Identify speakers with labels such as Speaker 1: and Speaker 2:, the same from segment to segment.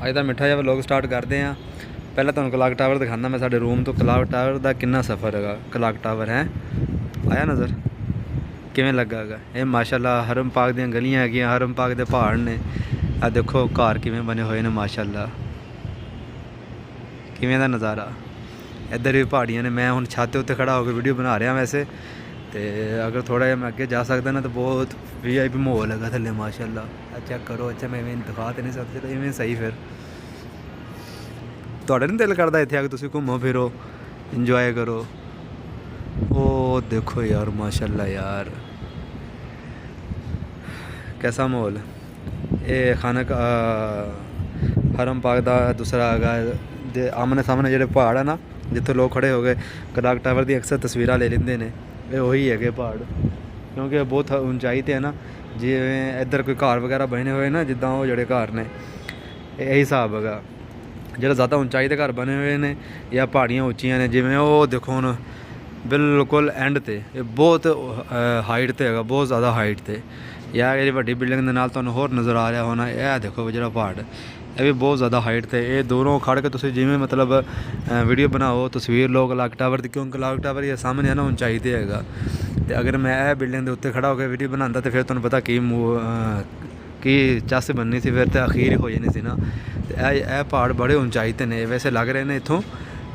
Speaker 1: ਅੱਜ ਦਾ ਮਿੱਠਾ ਜਿਹਾ ਵਲੌਗ ਸਟਾਰਟ ਕਰਦੇ ਹਾਂ। ਪਹਿਲਾਂ ਤੁਹਾਨੂੰ ਕਲਾਕ ਟਾਵਰ ਦਿਖਾਉਂਦਾ ਮੈਂ। ਸਾਡੇ ਰੂਮ ਤੋਂ ਕਲਾਕ ਟਾਵਰ ਦਾ ਕਿੰਨਾ ਸਫ਼ਰ ਹੈਗਾ। ਕਲਾਕ ਟਾਵਰ ਹੈ ਆਇਆ ਨਜ਼ਰ ਕਿਵੇਂ ਲੱਗਾ ਹੈਗਾ। ਇਹ ਮਾਸ਼ਾਅੱਲਾ ਹਰਮ ਪਾਕ ਦੀਆਂ ਗਲੀਆਂ ਹੈਗੀਆਂ, ਹਰਮ ਪਾਕ ਦੇ ਪਹਾੜ ਨੇ। ਆ ਦੇਖੋ ਘਰ ਕਿਵੇਂ ਬਣੇ ਹੋਏ ਨੇ ਮਾਸ਼ਾਅੱਲਾ, ਕਿਵੇਂ ਦਾ ਨਜ਼ਾਰਾ। ਇੱਧਰ ਵੀ ਪਹਾੜੀਆਂ ਨੇ। ਮੈਂ ਹੁਣ ਛੱਤ ਉੱਤੇ ਖੜਾ ਹੋ ਕੇ ਵੀਡੀਓ ਬਣਾ ਰਿਹਾ ਵੈਸੇ, ਤੇ ਅਗਰ ਥੋੜਾ ਜਿਹਾ ਮੈਂ ਅੱਗੇ ਜਾ ਸਕਦਾ ਨਾ ਤਾਂ ਬਹੁਤ VIP ਮਾਹੌਲ ਹੈਗਾ ਥੱਲੇ ਮਾਸ਼ਾਅੱਲਾ। ਚੈੱਕ ਕਰੋ। ਅੱਛਾ ਮੈਂ ਇਵੇਂ ਦਿਖਾ ਤੇ ਨਹੀਂ ਸਕਦਾ, ਚਲੋ ਇਵੇਂ ਸਹੀ। ਫਿਰ ਤੁਹਾਡਾ ਨਹੀਂ ਦਿਲ ਕਰਦਾ ਇੱਥੇ ਆ ਕੇ ਤੁਸੀਂ ਘੁੰਮੋ ਫਿਰੋ, ਇੰਜੋਏ ਕਰੋ। ਉਹ ਦੇਖੋ यार माशाल्लाह यार कैसा माहौल। ये खाना का हरम पाक का दूसरा हैगा जे आमने सामने ਜਿਹੜੇ ਪਹਾੜ ਹੈ ਨਾ ਜਿੱਥੇ ਲੋਕ ਖੜੇ ਹੋ ਗਏ ਕਲਾਕ ਟਾਵਰ ਦੀ ਅਕਸਰ ਤਸਵੀਰਾਂ ਲੈ ਲੈਂਦੇ ਨੇ। ਇਹ ਉਹੀ ਹੈਗੇ ਪਹਾੜ, ਕਿਉਂਕਿ ਬਹੁਤ ਉਚਾਈ 'ਤੇ ਹੈ ਨਾ। ਜਿਵੇਂ ਇੱਧਰ ਕੋਈ ਘਰ ਵਗੈਰਾ ਬਣੇ ਹੋਏ ਨਾ, ਜਿੱਦਾਂ ਉਹ ਜਿਹੜੇ ਘਰ ਨੇ ਇਹੀ ਹਿਸਾਬ ਹੈਗਾ। ਜਿਹੜਾ ਜ਼ਿਆਦਾ ਉਚਾਈ ਦੇ ਘਰ ਬਣੇ ਹੋਏ ਨੇ ਜਾਂ ਪਹਾੜੀਆਂ ਉੱਚੀਆਂ ਨੇ, ਜਿਵੇਂ ਉਹ ਦੇਖੋ ਹੁਣ ਬਿਲਕੁਲ ਐਂਡ 'ਤੇ ਇਹ ਬਹੁਤ ਹਾਈਟ 'ਤੇ ਹੈਗਾ, ਬਹੁਤ ਜ਼ਿਆਦਾ ਹਾਈਟ 'ਤੇ। ਜਾਂ ਜਿਹੜੀ ਵੱਡੀ ਬਿਲਡਿੰਗ ਦੇ ਨਾਲ ਤੁਹਾਨੂੰ ਹੋਰ ਨਜ਼ਰ ਆ ਰਿਹਾ ਹੋਣਾ, ਇਹ ਦੇਖੋ ਜਿਹੜਾ ਪਹਾੜ ਇਹ ਵੀ ਬਹੁਤ ਜ਼ਿਆਦਾ ਹਾਈਟ 'ਤੇ। ਇਹ ਦੋਨੋਂ ਖੜ੍ਹ ਕੇ ਤੁਸੀਂ ਜਿਵੇਂ ਮਤਲਬ ਵੀਡੀਓ ਬਣਾਓ, ਤਸਵੀਰ ਲਓ ਕਲਾਕ ਟਾਵਰ ਦੀ, ਕਿਉਂਕਿ ਕਲਾਕ ਟਾਵਰ ਇਹ ਸਾਹਮਣੇ ਹੈ ਨਾ ਉਚਾਈ 'ਤੇ ਹੈਗਾ। ਅਤੇ ਅਗਰ ਮੈਂ ਇਹ ਬਿਲਡਿੰਗ ਦੇ ਉੱਤੇ ਖੜ੍ਹਾ ਹੋ ਕੇ ਵੀਡੀਓ ਬਣਾਉਂਦਾ ਤਾਂ ਫਿਰ ਤੁਹਾਨੂੰ ਪਤਾ ਕੀ ਚੱਸ ਬਣਨੀ ਸੀ, ਫਿਰ ਤਾਂ ਅਖੀਰ ਹੋ ਜਾਣੀ ਸੀ ਨਾ। ਅਤੇ ਇਹ ਪਹਾੜ ਬੜੇ ਉਚਾਈ 'ਤੇ ਨੇ ਵੈਸੇ ਲੱਗ ਰਹੇ ਨੇ ਇੱਥੋਂ,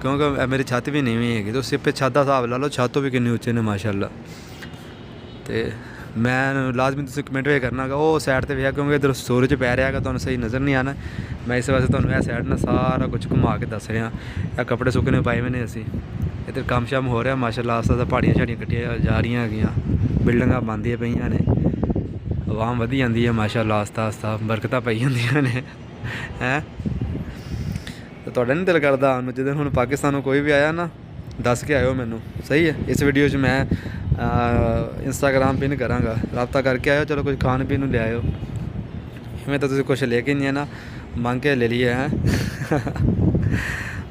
Speaker 1: ਕਿਉਂਕਿ ਮੇਰੀ ਛੱਤ ਵੀ ਨੀਵੀਂ ਹੈਗੀ। ਤੁਸੀਂ ਆਪੇ ਛੱਤ ਦਾ ਹਿਸਾਬ ਲਾ ਲਓ, ਛੱਤ ਤੋਂ ਵੀ ਕਿੰਨੇ ਉੱਚੇ ਨੇ ਮਾਸ਼ਾਅੱਲਾ। ਅਤੇ ਮੈਂ ਲਾਜ਼ਮੀ ਤੁਸੀਂ ਕਮੈਂਟ ਵੀ ਕਰਨਾ ਗਾ ਉਹ ਸਾਈਡ 'ਤੇ ਵੇਖਿਆ, ਕਿਉਂਕਿ ਇੱਧਰ ਸੂਰਜ ਪੈ ਰਿਹਾ ਹੈਗਾ, ਤੁਹਾਨੂੰ ਸਹੀ ਨਜ਼ਰ ਨਹੀਂ ਆਉਣਾ। ਮੈਂ ਇਸ ਵਾਸਤੇ ਤੁਹਾਨੂੰ ਇਹ ਸਾਈਡ ਨਾਲ ਸਾਰਾ ਕੁਝ ਘੁਮਾ ਕੇ ਦੱਸ ਰਿਹਾ। ਇਹ ਕੱਪੜੇ ਸੁੱਕਣੇ ਪਾਏ ਹੋਏ ਨੇ ਅਸੀਂ। ਇੱਧਰ ਕੰਮ ਸ਼ਾਮ ਹੋ ਰਿਹਾ ਮਾਸ਼ਾਅੱਲਾ। ਆਸਤਾ ਪਹਾੜੀਆਂ ਛਾੜੀਆਂ ਕੱਟੀਆਂ ਜਾ ਰਹੀਆਂ ਹੈਗੀਆਂ, ਬਿਲਡਿੰਗਾਂ ਬਣਦੀਆਂ ਪਈਆਂ ਨੇ, ਆਵਾਮ ਵਧੀ ਜਾਂਦੀ ਹੈ ਮਾਸ਼ਾਅੱਲਾ। ਆਸਤਾ ਆਸਤਾ ਬਰਕਤਾਂ ਪਈ ਜਾਂਦੀਆਂ ਨੇ ਹੈਂ। ਤੇ ਤੁਹਾਡਾ ਨਹੀਂ ਦਿਲ ਕਰਦਾ ਆਉਣ ਨੂੰ? ਜਦੋਂ ਹੁਣ ਪਾਕਿਸਤਾਨੋਂ ਕੋਈ ਵੀ ਆਇਆ ਨਾ ਦੱਸ ਕੇ ਆਇਓ ਮੈਨੂੰ, ਸਹੀ ਹੈ। ਇਸ ਵੀਡੀਓ 'ਚ ਮੈਂ ਇੰਸਟਾਗ੍ਰਾਮ ਪਿਨ ਕਰਾਂਗਾ, ਰਾਬਤਾ ਕਰਕੇ ਆਇਓ। ਚਲੋ ਕੁਝ ਖਾਣ ਪੀਣ ਨੂੰ ਲੈ ਆਇਓ। ਇਵੇਂ ਤਾਂ ਤੁਸੀਂ ਕੁਛ ਲੈ ਕੇ ਨਹੀਂ ਹੈ ਨਾ, ਮੰਗ ਕੇ ਲੈ ਲਈਏ ਹੈ।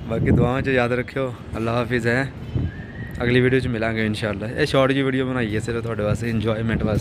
Speaker 1: ਬਾਕੀ ਦੁਆਵਾਂ 'ਚ ਯਾਦ ਰੱਖਿਓ। ਅੱਲਾ ਹਾਫਿਜ਼ ਹੈ। ਅਗਲੀ ਵੀਡੀਓ 'ਚ ਮਿਲਾਂਗੇ ਇਨਸ਼ਾਅੱਲਾ। ਇਹ ਸ਼ਾਰਟ ਜਿਹੀ ਵੀਡੀਓ ਬਣਾਈ ਹੈ ਸਿਰਫ ਤੁਹਾਡੇ ਵਾਸਤੇ, ਇੰਜੋਇਮੈਂਟ ਵਾਸਤੇ।